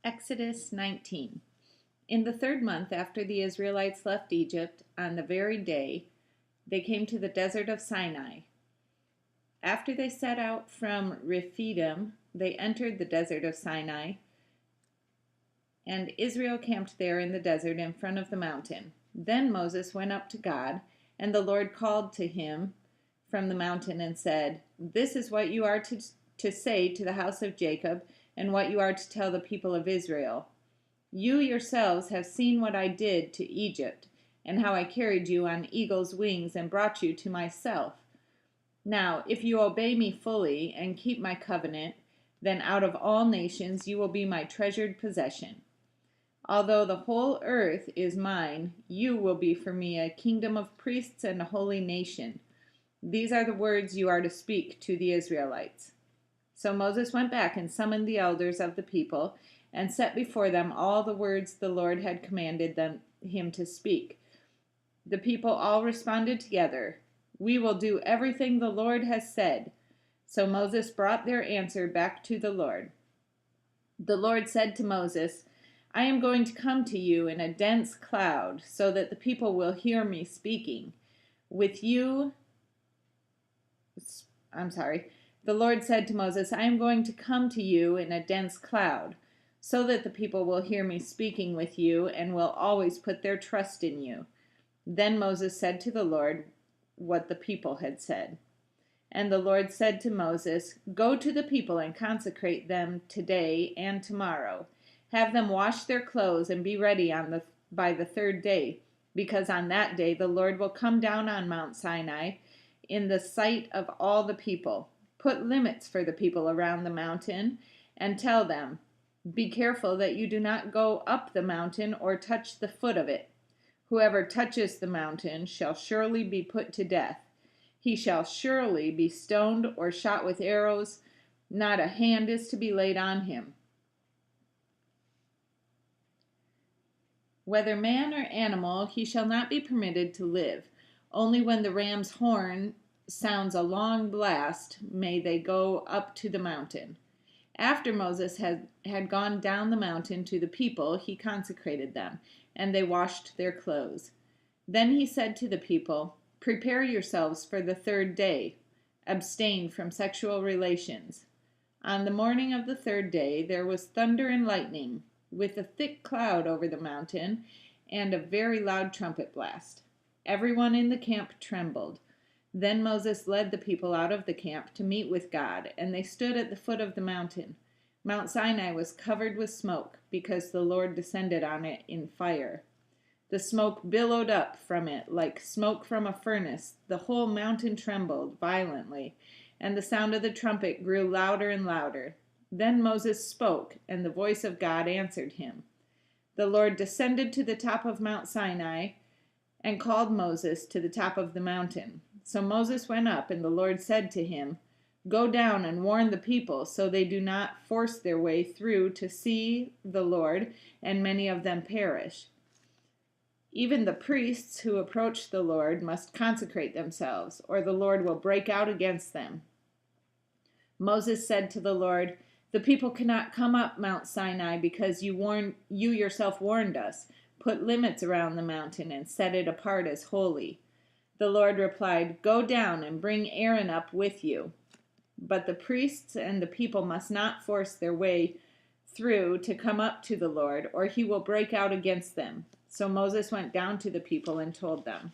Exodus 19. In the 3rd month after the Israelites left Egypt, on the very day, they came to the desert of Sinai. After they set out from Rephidim, they entered the desert of Sinai, and Israel camped there in the desert in front of the mountain. Then Moses went up to God, and the Lord called to him from the mountain and said, "This is what you are to say to the house of Jacob, and what you are to tell the people of Israel. You yourselves have seen what I did to Egypt, and how I carried you on eagle's wings and brought you to myself. Now, if you obey me fully and keep my covenant, then out of all nations you will be my treasured possession. Although the whole earth is mine, you will be for me a kingdom of priests and a holy nation. These are the words you are to speak to the Israelites." So Moses went back and summoned the elders of the people and set before them all the words the Lord had commanded him to speak. The people all responded together, "We will do everything the Lord has said." So Moses brought their answer back to the Lord. The Lord said to Moses, "I am going to come to you in a dense cloud, so that the people will hear me speaking with you. The Lord said to Moses, "I am going to come to you in a dense cloud, so that the people will hear me speaking with you and will always put their trust in you." Then Moses said to the Lord what the people had said. And the Lord said to Moses, "Go to the people and consecrate them today and tomorrow. Have them wash their clothes and be ready by the 3rd day, because on that day the Lord will come down on Mount Sinai in the sight of all the people. Put limits for the people around the mountain and tell them, 'Be careful that you do not go up the mountain or touch the foot of it. Whoever touches the mountain shall surely be put to death. He shall surely be stoned or shot with arrows. Not a hand is to be laid on him. Whether man or animal, he shall not be permitted to live. Only when the ram's horn sounds a long blast may they go up to the mountain." After Moses had gone down the mountain to the people, he consecrated them, and they washed their clothes. Then he said to the people, "Prepare yourselves for the 3rd day. Abstain from sexual relations." On the morning of the 3rd day there was thunder and lightning, with a thick cloud over the mountain, and a very loud trumpet blast. Everyone in the camp trembled. Then Moses led the people out of the camp to meet with God, and they stood at the foot of the mountain. Mount Sinai was covered with smoke, because the Lord descended on it in fire. The smoke billowed up from it like smoke from a furnace. The whole mountain trembled violently, and the sound of the trumpet grew louder and louder. Then Moses spoke, and the voice of God answered him. The Lord descended to the top of Mount Sinai and called Moses to the top of the mountain. So Moses went up, and the Lord said to him, "Go down and warn the people, so they do not force their way through to see the Lord, and many of them perish. Even the priests who approach the Lord must consecrate themselves, or the Lord will break out against them." Moses said to the Lord, "The people cannot come up Mount Sinai because you yourself warned us. Put limits around the mountain and set it apart as holy." The Lord replied, "Go down and bring Aaron up with you. But the priests and the people must not force their way through to come up to the Lord, or he will break out against them." So Moses went down to the people and told them.